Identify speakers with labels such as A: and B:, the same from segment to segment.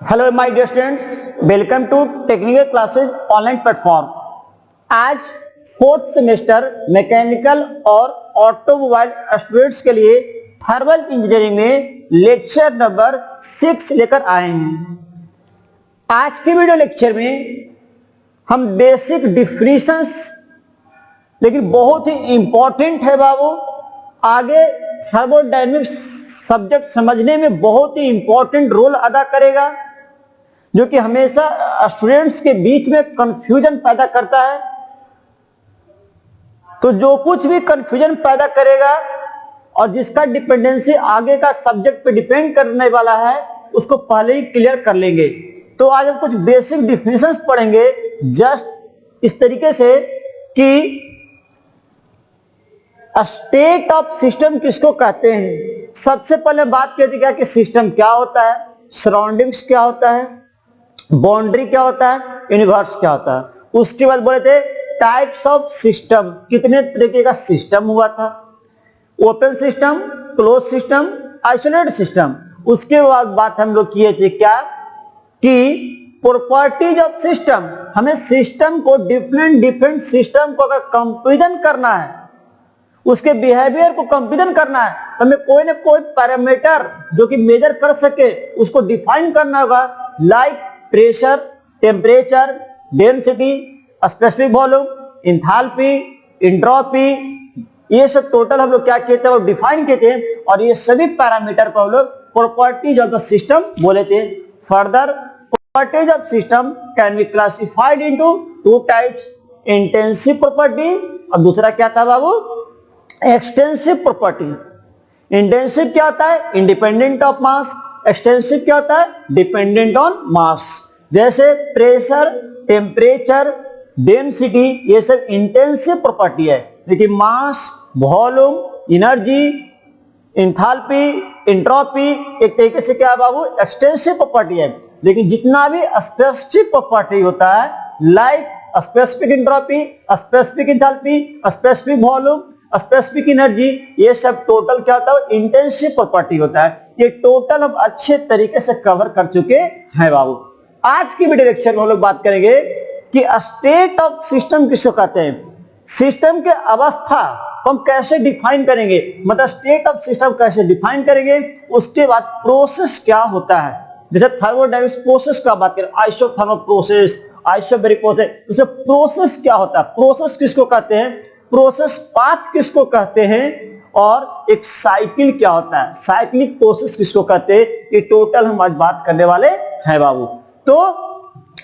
A: Hello my dear students, welcome to technical classes online platform. आज fourth semester mechanical और automobile students के लिए thermal engineering में lecture number 6 लेकर आए हैं। आज के वीडियो लेक्चर में हम बेसिक डिफिनीशंस, लेकिन बहुत ही इंपॉर्टेंट है बाबू, आगे थर्मोडायनेमिक्स सब्जेक्ट समझने में बहुत ही इंपॉर्टेंट रोल अदा करेगा, जो कि हमेशा स्टूडेंट्स के बीच में कंफ्यूजन पैदा करता है। तो जो कुछ भी कंफ्यूजन पैदा करेगा और जिसका डिपेंडेंसी आगे का सब्जेक्ट पे डिपेंड करने वाला है, उसको पहले ही क्लियर कर लेंगे। तो आज हम कुछ बेसिक डिफिनेशंस पढ़ेंगे, जस्ट इस तरीके से कि स्टेट ऑफ सिस्टम किसको कहते हैं। सबसे पहले बात कहते क्या कि सिस्टम क्या होता है, सराउंडिंग्स क्या होता है, बाउंड्री क्या होता है, यूनिवर्स क्या होता है। उसके बाद बोले थे टाइप्स ऑफ सिस्टम, कितने तरीके का सिस्टम हुआ था, open system, close system, isolated system. उसके बाद बात हम लोग किए थे क्या कि प्रॉपर्टीज ऑफ सिस्टम, हमें सिस्टम को डिफरेंट सिस्टम को अगर कंपेरिजन करना है, उसके बिहेवियर को कंपेरिजन करना है, तो हमें कोई ना कोई पैरामीटर जो कि मेजर कर सके उसको डिफाइन करना होगा। Like pressure, temperature, density, specific volume, enthalpy, entropy, ये सब टोटल हम लोग क्या कहते हैं, डिफाइन किए थे। और ये सभी पैरामीटर को हम लोग प्रॉपर्टीज ऑफ द सिस्टम बोले थे। Further properties of system can be classified into two types, intensive property और दूसरा क्या था बाबू, एक्सटेंसिव प्रॉपर्टी। इंटेंसिव क्या होता है, इंडिपेंडेंट ऑफ मास। एक्सटेंसिव क्या होता है, डिपेंडेंट ऑन मास। जैसे प्रेशर, टेम्परेचर, डेंसिटी, ये सब इंटेंसिव प्रॉपर्टी है, लेकिन मास, वॉल्यूम, एनर्जी, इंथैल्पी, एंट्रोपी एक तरीके से क्या है बाबू, एक्सटेंसिव प्रॉपर्टी है। लेकिन जितना भी स्पेसिफिक प्रॉपर्टी होता है, like specific entropy, specific enthalpy, specific volume, specific energy, ये सब टोटल क्या होता है, इंटेंसिव प्रॉपर्टी होता है। ये टोटल हम अच्छे तरीके से कवर कर चुके हैं बाबू। आज की वीडियो लेक्चर में हम लोग बात करेंगे कि स्टेट ऑफ सिस्टम किसको कहते हैं, सिस्टम के अवस्था को हम कैसे डिफाइन करेंगे, मतलब स्टेट ऑफ सिस्टम कैसे डिफाइन करेंगे। उसके बाद प्रोसेस क्या होता है, जैसे थर्मोडायनेमिक्स प्रोसेस का बात करें, आइसोथर्मल प्रोसेस, आइसोबैरिक प्रोसेस, उसमें प्रोसेस क्या होता है, प्रोसेस किसको कहते हैं, प्रोसेस पाथ किसको कहते हैं, और एक साइकिल क्या होता है, साइक्लिक प्रोसेस किसको कहते हैं। ये टोटल हम आज बात करने वाले हैं बाबू। तो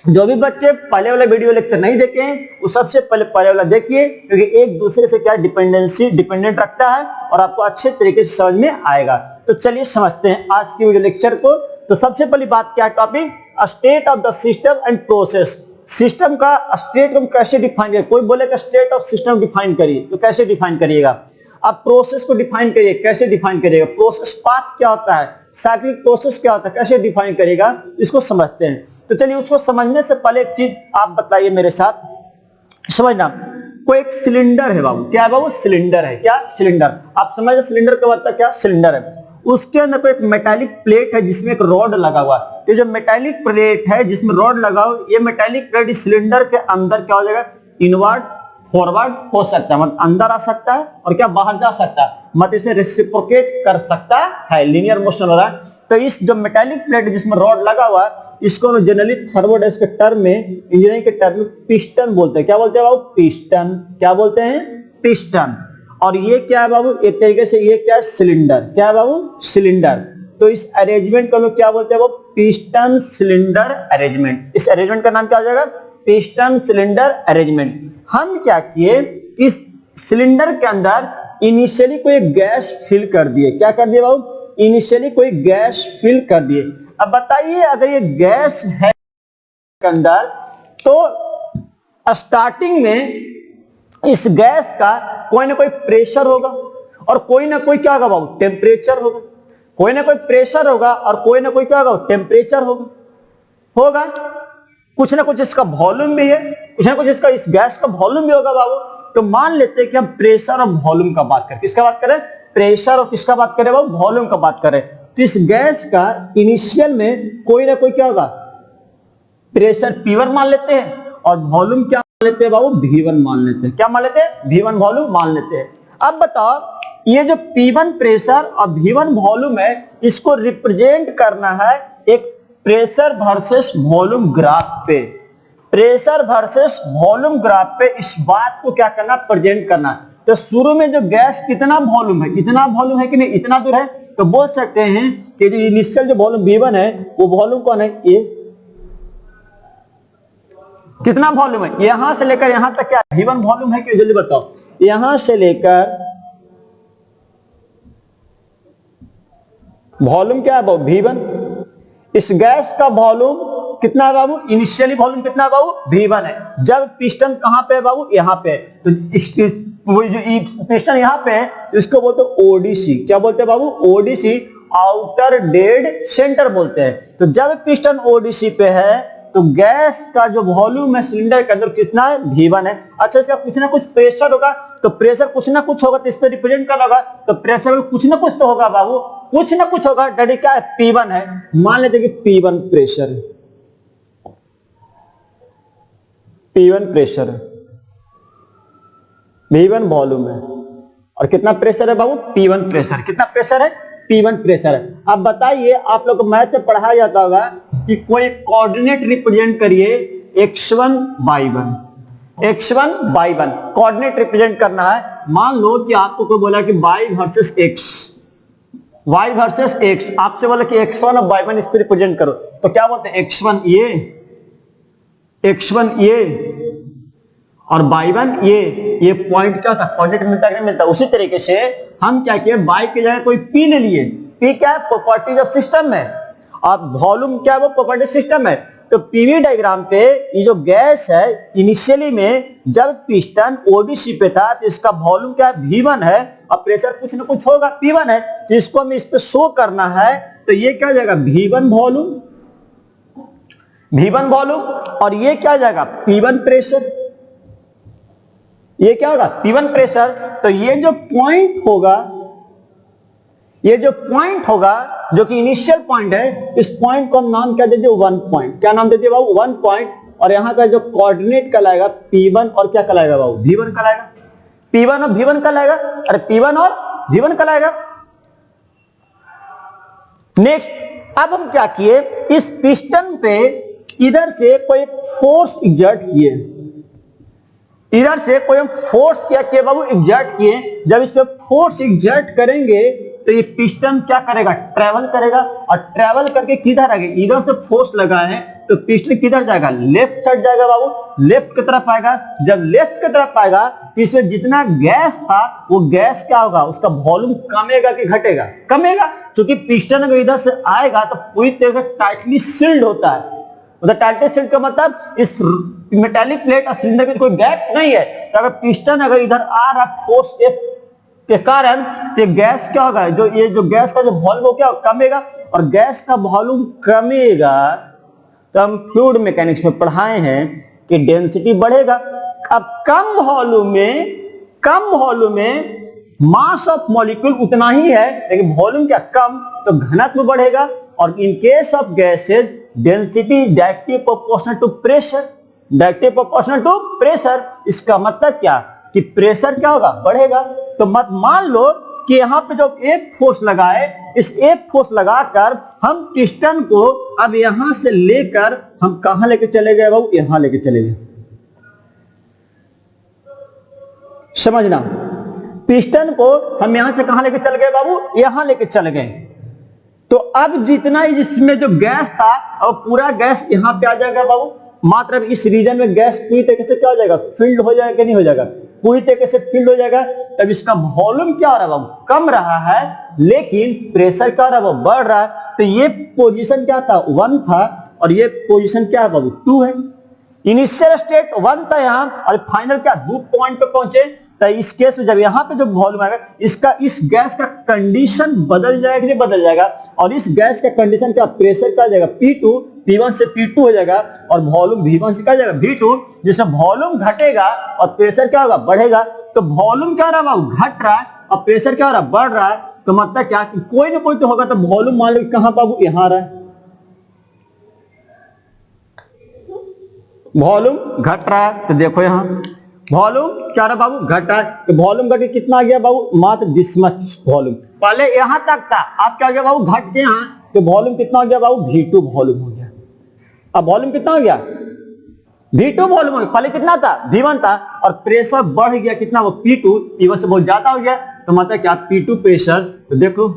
A: जो भी बच्चे पहले वाला वीडियो लेक्चर नहीं देखे हैं, वो सबसे पहले वाला देखिए, क्योंकि एक दूसरे से क्या डिपेंडेंट रखता है और आपको अच्छे तरीके से समझ में आएगा। तो चलिए समझते हैं आज की वीडियो लेक्चर को। तो सबसे पहली बात क्या topic, state of the system and process. System का स्टेट को कैसे डिफाइन करें, कोई बोलेगा स्टेट ऑफ सिस्टम डिफाइन करिए, तो कैसे डिफाइन करिएगा। अब प्रोसेस को डिफाइन करिए, कैसे डिफाइन करिएगा। प्रोसेस पाथ क्या होता है, साइक्लिक प्रोसेस क्या होता है, कैसे डिफाइन करिएगा, इसको समझते हैं। तो चलिए उसको समझने से पहले एक चीज आप बताइए मेरे साथ, समझना। कोई एक सिलेंडर है बाबू, क्या है बाबू, सिलेंडर है। क्या सिलेंडर, आप समझ रहे सिलेंडर का मतलब क्या, सिलेंडर है। उसके अंदर कोई एक मेटालिक प्लेट है जिसमें एक रॉड लगा हुआ है। तो जो मेटालिक प्लेट है जिसमें रॉड लगा हुआ, ये मेटालिक प्लेट इस सिलेंडर के अंदर क्या हो जाएगा, इनवर्ड फॉरवर्ड हो सकता है, मतलब अंदर आ सकता है और क्या बाहर जा सकता है, मतलब इसे रेसिप्रोकेट कर सकता है, लीनियर मोशन हो रहा है। तो इस जो मेटालिक प्लेट जिसमें रॉड लगा हुआ है, इसको जनरली थर्मोडायनेमिक्स के टर्म में, इंजीनियरिंग के टर्म में पिस्टन बोलते हैं। क्या बोलते हैं बाबू, पिस्टन। क्या बोलते हैं, पिस्टन। और ये क्या है बाबू, एक तरीके से ये क्या है, सिलेंडर। क्या है बाबू, सिलेंडर। तो इस अरेंजमेंट को लोग क्या बोलते हैं, वो पिस्टन सिलेंडर अरेंजमेंट। इस अरेंजमेंट का नाम क्या हो जाएगा, पिस्टन सिलेंडर अरेंजमेंट। हम क्या किए, इस सिलेंडर के अंदर इनिशियली कोई गैस फिल कर दिए। क्या कर दिए बाबू, इनिशियली कोई गैस फिल कर दिए। अब बताइए अगर ये गैस है के अंदर, तो स्टार्टिंग में इस गैस का कोई ना कोई प्रेशर होगा और कोई ना कोई क्या होगा बाबू, टेम्परेचर होगा। कोई ना कोई प्रेशर होगा और कोई ना कोई क्या होगा, टेम्परेचर होगा। कुछ ना कुछ इसका वॉल्यूम भी है, कुछ ना कुछ इसका इस गैस का वॉल्यूम भी होगा बाबू। तो मान लेते हैं कि हम प्रेशर और वॉल्यूम का बात करें, किसका बात करें, प्रेशर और किसका बात करें बाबू, वॉल्यूम का बात करें। तो इस गैस का इनिशियल में कोई ना कोई क्या होगा, प्रेशर P1 मान लेते हैं और वॉल्यूम क्या मान लेते हैं बाबू, V1 मान लेते हैं। क्या मान लेते हैं, V1 वॉल्यूम मान लेते हैं। अब बताओ ये जो P1 प्रेशर और V1 वॉल्यूम है, इसको रिप्रेजेंट करना है एक प्रेशर वर्सेस वॉल्यूम ग्राफ पे। प्रेशर वर्सेस वॉल्यूम ग्राफ पे इस बात को क्या करना, प्रेजेंट करना। तो शुरू में जो गैस कितना वॉल्यूम है, इतना वॉल्यूम है कि नहीं, इतना दूर है, तो बोल सकते हैं कि जो इनिशियल जो वॉल्यूम V1 है वो वॉल्यूम कौन है, ये कितना वॉल्यूम है, यहां से लेकर यहां तक क्या V1 वॉल्यूम है कि, जल्दी बताओ, यहां से लेकर वॉल्यूम क्या है बाबू, V1। इस गैस का वॉल्यूम कितना है बाबू, इनिशियली वॉल्यूम कितना है बाबू, V1 है। जब पिस्टन कहां पे है बाबू, यहां पे है, तो वो जो पिस्टन यहां पे है इसको बोलते हैं ओडीसी। क्या बोलते हैं बाबू, ओडीसी, आउटर डेड सेंटर बोलते हैं। तो जब पिस्टन ओडीसी पे है तो गैस का जो वॉल्यूम है सिलेंडर के अंदर कितना है, V1 है। अच्छा, इसका कुछ ना कुछ प्रेशर होगा, तो प्रेशर कुछ ना कुछ होगा, तो इस पे रिप्रेजेंट करना होगा, तो प्रेशर कुछ ना कुछ तो होगा बाबू, कुछ ना कुछ होगा। डैडी क्या है, P1 है, मान लेते कि P1 प्रेशर है, P1 प्रेशर है, V1 वॉल्यूम है, और कितना प्रेशर है बाबू, P1 प्रेशर। कितना प्रेशर है, P1 प्रेशर है। अब बताइए, आप लोग को मैथ में पढ़ाया जाता होगा कि कोई कोऑर्डिनेट रिप्रेजेंट करिए x1 y1, x1 y1 coordinate represent करना है। मान लो कि आपको कोई बोला कि y versus x, y versus x, आपसे बोला कि x1 और y1 इस पे रिप्रेजेंट करो, तो क्या बोलते हैं, x1 ये, x1 ये और y1 ये पॉइंट क्या था, कोऑर्डिनेट मिलता है, मिलता है। उसी तरीके से हम क्या किए, y की जगह कोई p ले लिए। p क्या है, प्रॉपर्टीज ऑफ सिस्टम है, और वॉल्यूम क्या है, वो प्रॉपर्टी सिस्टम है। तो पीवी डायग्राम पे ये जो गैस है इनिशियली में जब पिस्टन ओडीसी पे था तो इसका वॉल्यूम क्या है, V1 है, और प्रेशर कुछ ना कुछ होगा, P1 है। तो इसको हमें इस पे शो करना है, तो ये क्या हो जाएगा, V1 वॉल्यूम, V1 वॉल्यूम, और ये क्या हो जाएगा, P1 प्रेशर। ये क्या होगा, P1 प्रेशर। तो ये जो पॉइंट होगा, ये जो पॉइंट होगा जो कि इनिशियल पॉइंट है, इस पॉइंट को हम नाम क्या देते हैं, 1 पॉइंट। क्या नाम देते हैं बाबू, 1 पॉइंट। और यहाँ का जो कोऑर्डिनेट कहलाएगा P1 और क्या कहलाएगा बाबू, V1 कहलाएगा। P1 और V1 कहलाएगा, अरे P1 और V1 कहलाएगा। नेक्स्ट, अब हम क्या किए, इस पिस्टन पे इधर से कोई फोर्स एग्जर्ट किए, इधर से कोई हम फोर्स क्या किए बाबू, एग्जर्ट किए। जब इस पे फोर्स एग्जर्ट करेंगे तो ये पिस्टन क्या करेगा, ट्रेवल करेगा, और ट्रेवल करके किधर आएगा, इधर से फोर्स लगा है तो पिस्टन किधर जाएगा, लेफ्ट साइड जाएगा बाबू, लेफ्ट की तरफ आएगा। जब लेफ्ट की तरफ आएगा तो इसमें जितना गैस था वो गैस क्या होगा, उसका वॉल्यूम कमेगा कि घटेगा, कमेगा। क्योंकि पिस्टन अगर इधर से आएगा तो पूरी तरह से टाइटली सील्ड होता है। मतलब टाइटली सील्ड का मतलब इस मेटालिक प्लेट और सिलेंडर में कोई गैप नहीं है। तो अगर पिस्टन अगर इधर आ रहा फोर्स के कारण तो गैस क्या होगा, जो ये जो गैस का जो वॉल्यूम क्या कमेगा, और गैस का वॉल्यूम कमेगा तो हम फ्लूइड मैकेनिक्स में पढ़ाए हैं कि डेंसिटी बढ़ेगा। अब कम वॉल्यूम में मास ऑफ मॉलिक्यूल उतना ही है, लेकिन वॉल्यूम क्या कम, तो घनत्व बढ़ेगा। और in case of gases density directly proportional to pressure, directly proportional to pressure. इसका मतलब क्या कि प्रेशर क्या होगा, बढ़ेगा। तो मत मान लो कि यहां पे जो एक फोर्स लगा है, इस एक फोर्स लगाकर हम पिस्टन को अब यहां से लेकर हम कहां लेके चले गए बाबू, यहां लेके चले गए। समझना, पिस्टन को हम यहां से कहां लेके चल गए बाबू, यहां लेके चल गए। तो अब जितना ही जिसमें जो गैस था और पूरा गैस यहां पे आ जाएगा बाबू। मात्र इस रीजन में गैस पूरी तरीके से क्या हो जाएगा, फील्ड हो जाएगा कि नहीं हो जाएगा, पूरी तरीके से फील्ड हो जाएगा। तब इसका वॉल्यूम क्या हो रहा है बाबू, कम रहा है, लेकिन प्रेशर क्या हो रहा है, वो बढ़ रहा है। तो ये पोजीशन क्या था, 1 था, और ये पोजीशन क्या है बाबू, 2 है। इनिशियल स्टेट 1 था यहां, और फाइनल क्या 2 पॉइंट पे पहुंचे। तो इस केस में जब यहां पे जो वॉल्यूम आएगा, इसका इस गैस का कंडीशन बदल जाएगा कि नहीं बदल जाएगा, और इस गैस का कंडीशन क्या, प्रेशर क्या जाएगा, P2, P1 से P2 हो जाएगा, और वॉल्यूम V1 से क्या जाएगा, V2। जिसमें वॉल्यूम घटेगा और प्रेशर क्या होगा, बढ़ेगा। तो वॉल्यूम क्या हो रहा है, घट रहा है, और प्रेशर क्या हो रहा है, बढ़ रहा है। तो मतलब क्या कि कोई ना कोई तो होगा। तो वॉल्यूम मान लो कहां बाबू, यहां रहा है, वॉल्यूम घट रहा है, तो देखो यहां वॉल्यूम क्या रहा बाबू, घट रहा है। तो वॉल्यूम घट के कितना आ गया बाबू, मात्र दिस मच वॉल्यूम। पहले यहां तक था, अब क्या हो गया बाबू, घट के यहां, तो वॉल्यूम कितना हो गया बाबू, V2 वॉल्यूम हो गया। अब वॉल्यूम कितना हो गया, V2 वॉल्यूम हो गया। पहले कितना था, V1 था, और प्रेशर बढ़ गया कितना, वो P2, P1 से बहुत ज्यादा हो गया। तो मतलब क्या, P2 प्रेशर, तो देखो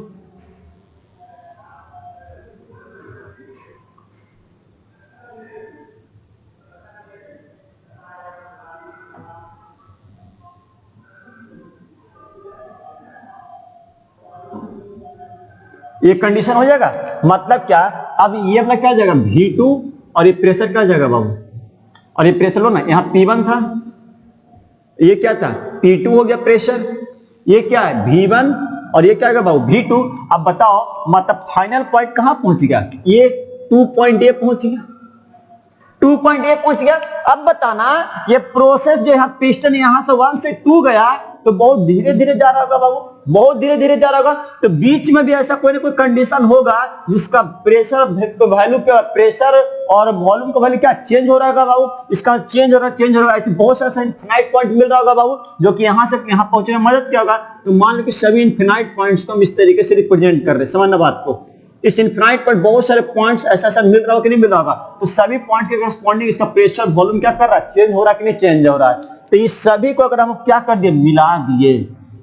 A: ये कंडीशन हो जाएगा। मतलब क्या, अब ये अपना क्या जाएगा, V2, और ये प्रेशर क्या जाएगा बाबू, और ये प्रेशर लो ना, यहाँ P1 था, ये क्या था, P2 हो गया प्रेशर, ये क्या है V1, और ये क्या है बाबू V2। अब बताओ मतलब फाइनल पॉइंट कहां पहुंच गया, ये 2.A पहुंच गया, 2.A पहुंच गया। अब बताना ये प्रोसेस जो यहाँ पिस्टन यहां से 1 से 2 गया, तो बहुत धीरे धीरे जा रहा होगा बाबू, बहुत धीरे धीरे जा रहा होगा। तो बीच में भी ऐसा कोई ना कोई कंडीशन होगा जिसका प्रेशर वैल्यू क्या, प्रेशर और वॉल्यूम का वैल्यू क्या चेंज हो रहा होगा बाबू, इसका चेंज हो रहा है। ऐसे बहुत सारा इनफिनाइट पॉइंट मिल रहा होगा बाबू, जो कि यहां से यहां पहुंचने में मदद क्या होगा। तो मान लो कि सभी इनफिनाइट पॉइंट्स को हम इस तरीके से रिप्रेजेंट कर रहे हैं, समझना बात को। इस इनफिनाइट पर बहुत सारे पॉइंट्स ऐसा मिल रहा होगा कि नहीं मिल रहा होगा, तो सभी पॉइंट्स के करस्पॉन्डिंग इसका प्रेशर वॉल्यूम क्या कर रहा है, चेंज हो रहा है कि नहीं चेंज हो रहा है। तो इस सभी को अगर हम क्या कर दिए, मिला दिए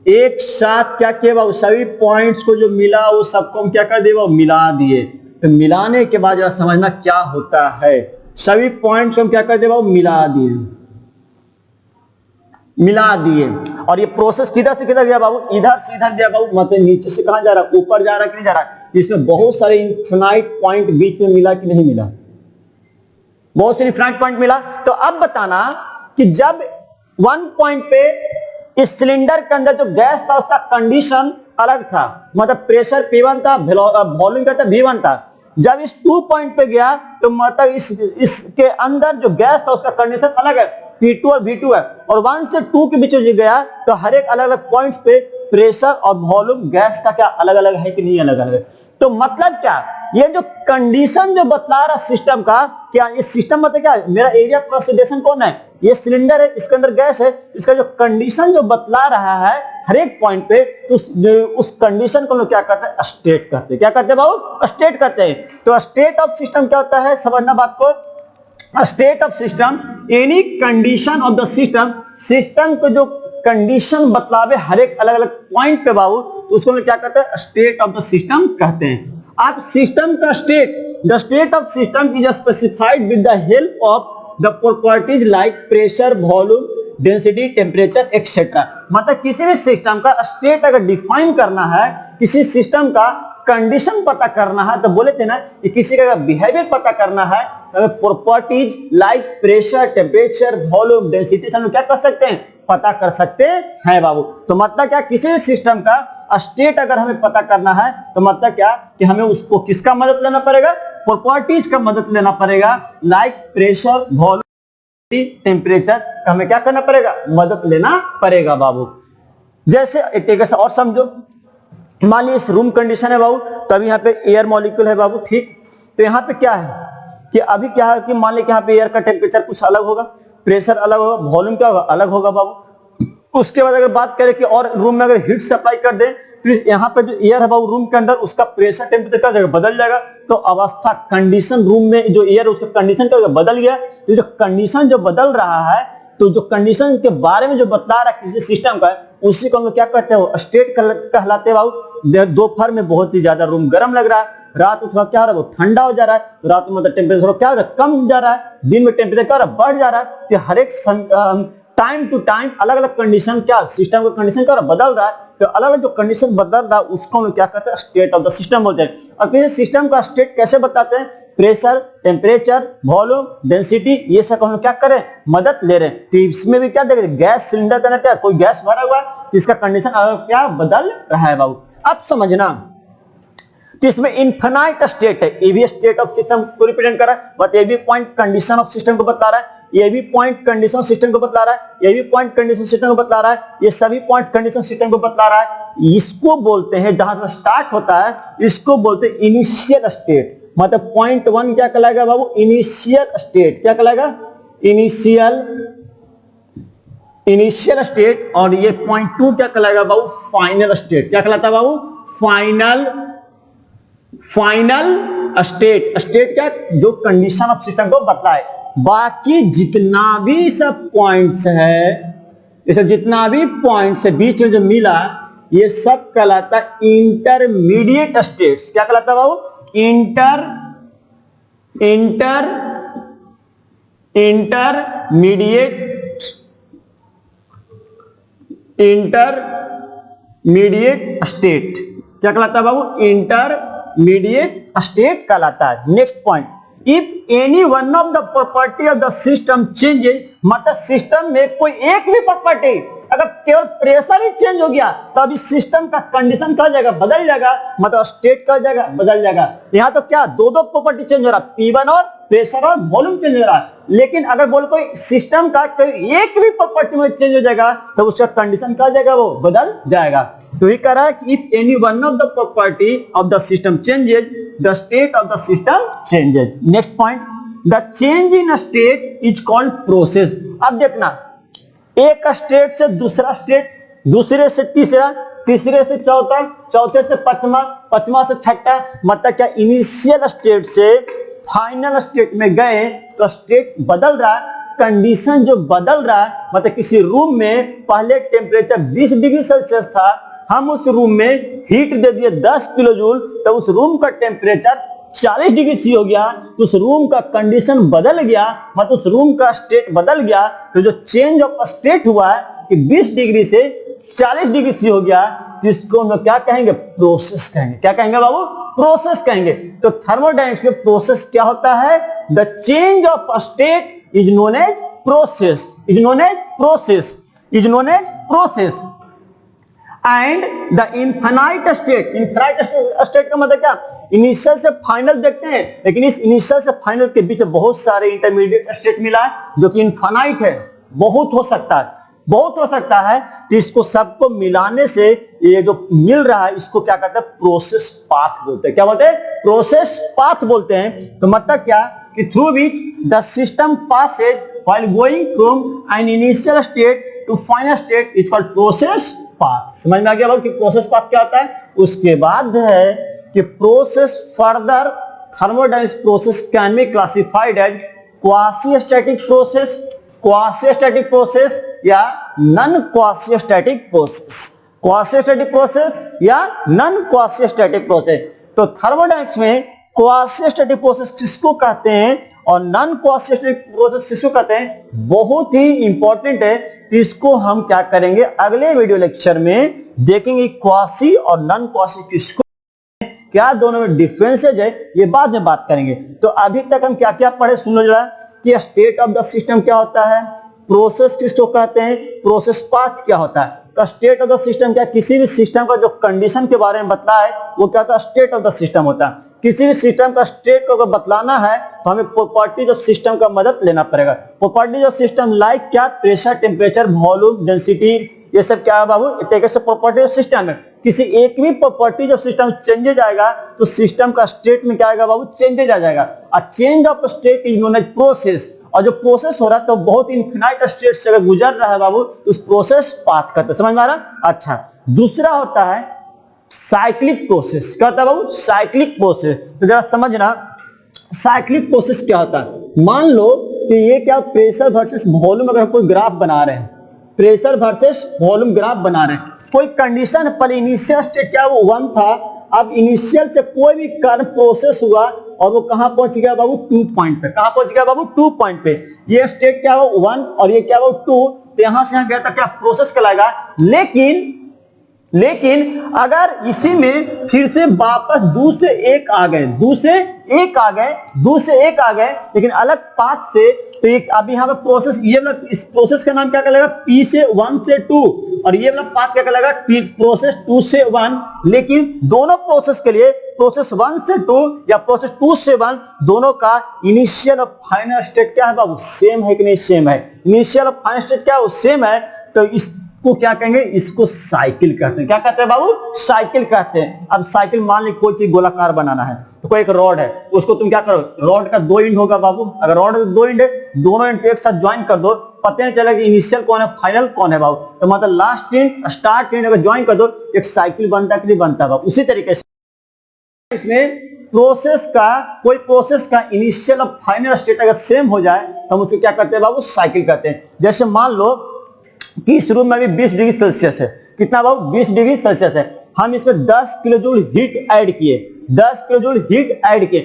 A: एक साथ, क्या किया बाबू, सभी पॉइंट्स को जो मिला वो सबको हम क्या कर दिए, वो मिला दिए। तो मिलाने के बाद जरा समझना क्या होता है, सभी पॉइंट्स को हम क्या कर दिए बाबू, मिला दिए, मिला दिए। और ये प्रोसेस किधर से किधर गया बाबू, इधर से इधर गया बाबू, मतलब नीचे से कहां जा रहा है, ऊपर जा रहा है कि नहीं जा रहा है। इसमें बहुत सारे इनफिनाइट पॉइंट बीच में मिला कि नहीं मिला, बहुत से इनफिनाइट पॉइंट मिला। तो अब बताना कि जब 1 पॉइंट पे इस सिलेंडर के अंदर जो गैस था उसका कंडीशन अलग था, मतलब प्रेशर P1 था, वॉल्यूम क्या था, V1 था। जब इस 2 पॉइंट पे गया तो मतलब इसके अंदर जो गैस था उसका कंडीशन अलग है, P2 और V2 है। और 1 से 2 के बीच में गया तो हर एक अलग अलग पॉइंट्स पे प्रेशर और वॉल्यूम गैस का क्या अलग अलग है कि नहीं अलग अलग है। तो मतलब क्या, ये जो कंडीशन जो बतला रहा सिस्टम का, क्या ये सिस्टम मतलब क्या, मेरा एरिया प्रोसिडेशन कौन है, ये सिलेंडर है, इसके अंदर गैस है, इसका जो कंडीशन जो बतला रहा है हर एक पॉइंट पे, तो उस कंडीशन को लोग क्या करते हैं, स्टेट करते हैं। क्या करते हैं बाबू, स्टेट करते हैं। तो स्टेट ऑफ सिस्टम क्या होता है, समझना बात को। State of system, any condition of the system, system को जो कंडीशन बतलावे हर एक अलग अलग पॉइंट पे बाबू, उसको क्या कहते हैं, स्टेट ऑफ द सिस्टम कहते हैं। आप सिस्टम का state, the state of system is specified with the help of the properties like pressure, volume, density, temperature etcetera. मतलब किसी भी सिस्टम का स्टेट अगर डिफाइन करना है, किसी सिस्टम का कंडीशन पता करना है, तो बोले थे ना कि किसी का बिहेवियर पता करना है, तो properties like pressure, temperature, volume, density हम क्या कर सकते हैं, पता कर सकते हैं बाबू। तो मतलब क्या, किसी भी सिस्टम का स्टेट अगर हमें पता करना है तो मतलब क्या कि हमें उसको किसका मदद लेना पड़ेगा, प्रॉपर्टीज का मदद लेना पड़ेगा, लाइक प्रेशर, वॉल्यूम, टेम्परेचर, हमें क्या करना पड़ेगा, मदद लेना पड़ेगा बाबू। जैसे एक तरीके से और समझो, मान लीजिए इस रूम कंडीशन है बाबू, तब यहाँ पे एयर मॉलिक्यूल है बाबू, ठीक। तो यहाँ पे क्या है कि अभी क्या है कि मान लीजिए यहाँ पे एयर का टेम्परेचर कुछ अलग होगा, प्रेशर अलग होगा, वॉल्यूम क्या होगा, अलग होगा बाबू। उसके बाद अगर बात करें कि और रूम में अगर हीट सप्लाई कर दें, तो यहाँ पे जो एयर है बाबू रूम के अंदर, उसका प्रेशर टेम्परेचर क्या जाएगा, बदल जाएगा। तो अवस्था कंडीशन रूम में जो एयर उसका कंडीशन क्या बदल गया। तो जो कंडीशन जो बदल रहा है, तो जो कंडीशन के बारे में जो बतला रहा है किसी सिस्टम का, उसी को हम क्या कहते हैं, स्टेट कहलाते हैं बाबू। दोपहर में बहुत ही ज्यादा रूम गर्म लग रहा है, रात में क्या हो रहा है, वो ठंडा हो जा रहा है, तो रात में मतलब टेम्परेचर क्या हो रहा है, कम हो जा रहा है, दिन में टेम्परेचर क्या हो रहा है, बढ़ जा रहा है। तो हर एक टाइम टू टाइम अलग अलग कंडीशन क्या, सिस्टम का कंडीशन क्या बदल रहा है। तो अलग अलग जो कंडीशन बदल रहा है उसको हम क्या कहते हैं, स्टेट ऑफ द सिस्टम बोलते हैं। और किसी सिस्टम का स्टेट कैसे बताते हैं, प्रेशर, टेम्परेचर, वॉल्यूम, डेंसिटी, ये सब हम क्या करें, मदद ले रहे हैं। तो इसमें भी क्या देख रहे हैं, गैस सिलेंडर के अंदर क्या कोई गैस भरा हुआ है, तो इसका कंडीशन क्या बदल रहा है बाबू। अब समझना, तो इसमें इनफिनाइट स्टेट है, ये भी स्टेट ऑफ सिस्टम को रिप्रेजेंट कर रहा है, बट ये भी पॉइंट कंडीशन ऑफ सिस्टम को बता रहा है, ये भी पॉइंट कंडीशन सिस्टम को बता रहा है, ये भी पॉइंट कंडीशन सिस्टम को बता रहा है, ये सभी पॉइंट्स कंडीशन सिस्टम को बता रहा है। इसको बोलते हैं, जहां से स्टार्ट होता है इसको बोलते हैं इनिशियल स्टेट। मतलब पॉइंट 1 क्या कहलाएगा बाबू? Initial state. क्या कहलाएगा? Initial state. और ये पॉइंट 2 क्या कहलाएगा बाबू? Final state. क्या कहलाता है बाबू? Final state. स्टेट क्या? जो कंडीशन ऑफ सिस्टम को बताए। बाकी जितना भी सब पॉइंट्स है, इसे जितना भी पॉइंट्स है बीच में जो मिला, ये सब कहलाता है इंटरमीडिएट स्टेट्स। क्या कहलाता है बाबू? Intermediate state. क्या कहलाता है बाबू? इंटरमीडिएट स्टेट कहलाता है। Next point, if any one of the property of the system changes, मतलब सिस्टम में कोई एक भी प्रॉपर्टी, अगर केवल प्रेशर ही चेंज हो गया तो अभी सिस्टम का कंडीशन क्या हो जाएगा? बदल जाएगा। मतलब स्टेट क्या हो जाएगा? बदल जाएगा। यहाँ तो क्या दो प्रॉपर्टी चेंज हो रहा है, P1 और प्रेशर और वॉल्यूम चेंज हो रहा है। लेकिन अगर बोल कोई सिस्टम का कोई एक भी प्रॉपर्टी में चेंज हो जाएगा तो उसका कंडीशन क्या हो जाएगा? वो बदल जाएगा। तो ये कह रहा है कि if any one of the property of the system changes, the state of the system changes. Next point, the change in state is called process. अब देखना, एक स्टेट से दूसरा स्टेट, दूसरे से तीसरा, तीसरे से चौथा, चौथे से पांचवा, पांचवा से छठा, मतलब क्या इनिशियल स्टेट से फाइनल स्टेट में गए तो स्टेट बदल रहा है। कंडीशन जो बदल रहा है, मतलब किसी रूम में पहले टेम्परेचर 20 डिग्री सेल्सियस था, हम उस रूम में हीट दे दिए 10 किलो जूल, तो उस रूम का टेम्परेचर 40 डिग्री सी हो गया। तो उस रूम का कंडीशन बदल गया, मतलब उस रूम का स्टेट बदल गया। तो जो चेंज ऑफ स्टेट हुआ है कि 20 डिग्री से 40 डिग्री सी हो गया, तो इसको हम लोग क्या कहेंगे? प्रोसेस कहेंगे। क्या कहेंगे बाबू? प्रोसेस कहेंगे। तो थर्मोडायनेमिक्स में प्रोसेस क्या होता है? The change of state is known as process, and the infinite state. Infinite state का मतलब क्या? इनिशियल से फाइनल देखते हैं, लेकिन इस इनिशियल से फाइनल के बीच में बहुत सारे इंटरमीडिएट स्टेट मिला है जो कि इनफाइनाइट है। बहुत हो सकता है। तो इसको सबको मिलाने से ये जो मिल रहा है, इसको क्या कहते हैं? प्रोसेस पाथ बोलते हैं। क्या बोलते हैं? प्रोसेस पाथ बोलते हैं। तो मतलब क्या कि through which the system passes while going from an initial state to final state is called process path. समझ में आ गया बाबू कि प्रोसेस पाथ क्या होता है? उसके बाद है कि process further thermodynamics process can be classified as quasi static process या नॉन क्वासी स्टैटिक प्रोसेस। तो थर्मोडायनेमिक्स में क्वासी स्टैटिक प्रोसेस किसको कहते हैं और नॉन क्वासी स्टैटिक प्रोसेस किसको कहते हैं, बहुत ही इंपॉर्टेंट है। तो इसको हम क्या करेंगे? अगले वीडियो लेक्चर में देखेंगे क्वासी और नॉन क्वासी किसको, क्या दोनों में डिफरेंसेज है, ये बाद में बात करेंगे। तो अभी तक हम क्या क्या पढ़े सुन लो जरा कि स्टेट ऑफ द सिस्टम क्या होता है, प्रोसेस किसको कहते हैं, प्रोसेस पाथ क्या होता है। तो स्टेट ऑफ द सिस्टम क्या? किसी भी सिस्टम का जो कंडीशन के बारे में बताया है वो क्या होता है? स्टेट ऑफ द सिस्टम होता है। किसी भी सिस्टम का स्टेट को अगर बतलाना है तो हमें प्रॉपर्टीज ऑफ सिस्टम का मदद लेना पड़ेगा। प्रॉपर्टीज ऑफ सिस्टम लाइक क्या? प्रेशर, टेम्परेचर, वॉल्यूम, डेंसिटी, ये सब क्या है बाबू? एक से प्रॉपर्टी ऑफ सिस्टम है। किसी एक भी प्रॉपर्टीज ऑफ सिस्टम चेंजेज आएगा तो सिस्टम का स्टेट में क्या आएगा बाबू? चेंजेज आ जाएगा। और change of state is known as process. और जो प्रोसेस हो रहा है तो बहुत इनफिनाइट स्टेट से अगर गुजर रहा है बाबू तो उस प्रोसेस पाथ करते। समझ में आ रहा? अच्छा, दूसरा होता है साइक्लिक प्रोसेस। क्या होता है बाबू? Cyclic process. तो जरा समझना साइक्लिक प्रोसेस क्या होता है। मान लो कि ये क्या प्रेशर वर्सेस वॉल्यूम, अगर कोई ग्राफ बना रहे हैं, प्रेशर वर्सेस वॉल्यूम ग्राफ बना रहे हैं, कोई कंडीशन पर इनिशियल स्टेट क्या वो 1 था, अब इनिशियल से कोई भी कर्व प्रोसेस हुआ और वो कहां पहुंच गया बाबू? 2 पॉइंट पे। कहां पहुंच गया बाबू? 2 पॉइंट पे। ये स्टेट क्या हो 1 और ये क्या हो 2, तो यहां से यहां गया था क्या? प्रोसेस कहलाएगा। लेकिन लेकिन अगर इसी में फिर से वापस दो से एक आ गए, लेकिन अलग पाथ से, तो एक अभी यहाँ पे प्रोसेस, ये वाला इस प्रोसेस का नाम क्या कहलाएगा, P से 1 से 2, और ये वाला पाथ क्या कहलाएगा, प्रोसेस 2 से 1। लेकिन दोनों प्रोसेस के लिए, प्रोसेस 1 से 2 या प्रोसेस 2 से 1, दोनों का इनिशियल और फाइनल स्टेट क्या है बाबू, सेम है कि नहीं, सेम है। इनिशियल और फाइनल स्टेट क्या है, सेम है। तो इसको क्या कहेंगे, इसको साइकिल कहते हैं। क्या कहते हैं बाबू, साइकिल कहते हैं। अब साइकिल, मान ली कोई चीज गोलाकार बनाना है, तो कोई एक रॉड है, उसको तुम क्या करो, रॉड का 2 एंड होगा बाबू, अगर रॉड का 2 एंड है, दोनों एंड एक साथ ज्वाइन कर दो, पता नहीं चलेगा कि इनिशियल कौन है, फाइनल कौन है बाबू। तो मतलब लास्ट एंड स्टार्ट एंड अगर ज्वाइन कर दो, एक साइकिल बनता है कि नहीं बनता बाबू। उसी तरीके से इसमें प्रोसेस का, कोई प्रोसेस का इनिशियल और फाइनल स्टेट अगर सेम हो जाए, तो हम उसको क्या करते हैं बाबू, साइकिल कहते हैं। जैसे मान लो कि इस रूम में भी 20 डिग्री सेल्सियस है, कितना बाबू, 20 डिग्री सेल्सियस है। हम इसमें 10 किलो जूल हीट ऐड किए, 10 किलो जूल हीट ऐड किए,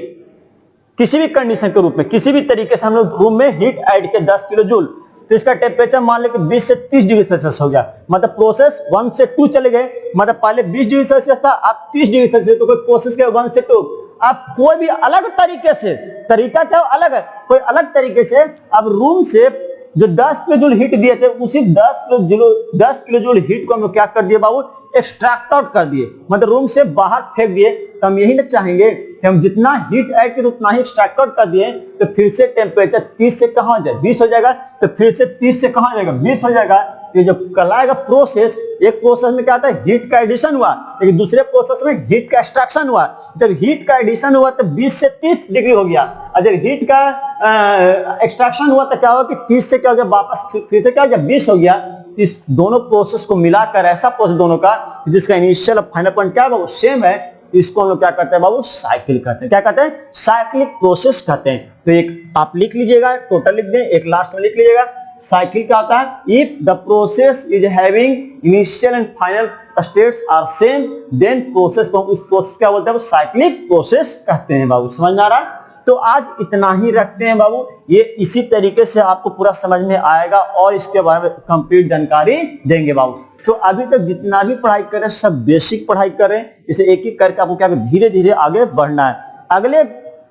A: किसी भी कंडीशन के रूप में, किसी भी तरीके से हम लोग रूम में हीट ऐड किए 10 किलो जूल, तो इसका टेम्परेचर मान ले कि 20 से 30 डिग्री सेल्सियस हो गया। मतलब प्रोसेस 1 से 2 चले गए, मतलब पहले 20 डिग्री सेल्सियस था, अब 30 डिग्री सेल्सियस, तो कोई प्रोसेस के 1 से 2, आप कोई भी अलग तरीके से, तरीका क्या अलग है, कोई अलग तरीके से अब रूम से जो 10 किलो जूल हीट दिए थे, उसी 10 किलो जूल हीट को हम क्या कर दिए बाबू, एक्सट्रैक्ट आउट कर दिए, मतलब रूम से बाहर फेंक दिए। तो हम यही ना चाहेंगे कि हम जितना हीट ऐड किए उतना ही एक्सट्रैक्ट आउट कर दिए, तो फिर से टेम्परेचर 30 से कहां जाए, 20 हो जाएगा, तो फिर से 30 से कहां जाएगा, 20 हो जाएगा। ये जो कहलाएगा प्रोसेस, एक प्रोसेस में क्या आता है, हीट का एडिशन हुआ, लेकिन दूसरे प्रोसेस में हीट का एक्सट्रैक्शन हुआ। जब हीट का एडिशन हुआ तो 20 से 30 डिग्री हो गया, और जब हीट का एक्सट्रैक्शन हुआ तो क्या हुआ कि 30 से क्या हो गया, वापस फिर से क्या हो गया, 20 हो गया। इस दोनों प्रोसेस को मिलाकर ऐसा प्रोसेस दोनों का जिसका इनिशियल और फाइनल पॉइंट क्या है बाबू, सेम है, इसको हम लोग क्या कहते हैं बाबू, साइकिल कहते हैं। क्या कहते हैं, साइक्लिक प्रोसेस कहते हैं। तो एक आप लिख लीजिएगा, टोटल लिख दें, एक लास्ट में लिख लीजिएगा। साइकिल क्या होता है, if the process is having initial and final states are same, then process को, उस प्रोसेस क्या बोलते हैं, साइक्लिक प्रोसेस कहते हैं बाबू। समझ में आ रहा है? तो आज इतना ही रखते हैं बाबू, ये इसी तरीके से आपको पूरा समझ में आएगा और इसके बारे में कंप्लीट जानकारी देंगे बाबू। तो अभी तक जितना भी पढ़ाई करें सब बेसिक पढ़ाई करें, इसे एक एक करके आपको क्या धीरे धीरे आगे बढ़ना है। अगले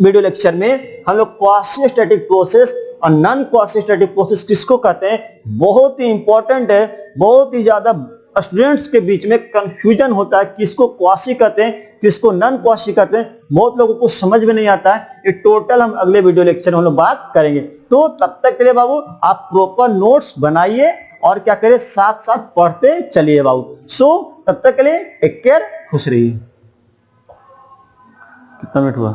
A: वीडियो लेक्चर में हम लोग क्वासी स्टैटिक प्रोसेस और नॉन क्वासी स्टैटिक प्रोसेस किसको कहते हैं, बहुत ही इंपॉर्टेंट है, बहुत ही ज्यादा स्टूडेंट्स के बीच में कंफ्यूजन होता है, किसको क्वासी कहते हैं, किसको नॉन क्वासी कहते हैं, बहुत लोगों को समझ में नहीं आता है। ये टोटल हम अगले वीडियो लेक्चर में हम लोग बात करेंगे। तो तब तक के लिए बाबू आप प्रॉपर नोट्स बनाइए और क्या करें, साथ साथ पढ़ते चलिए बाबू। सो तब तक के लिए टेक केयर, खुश रहिए। कितना मिनट हुआ?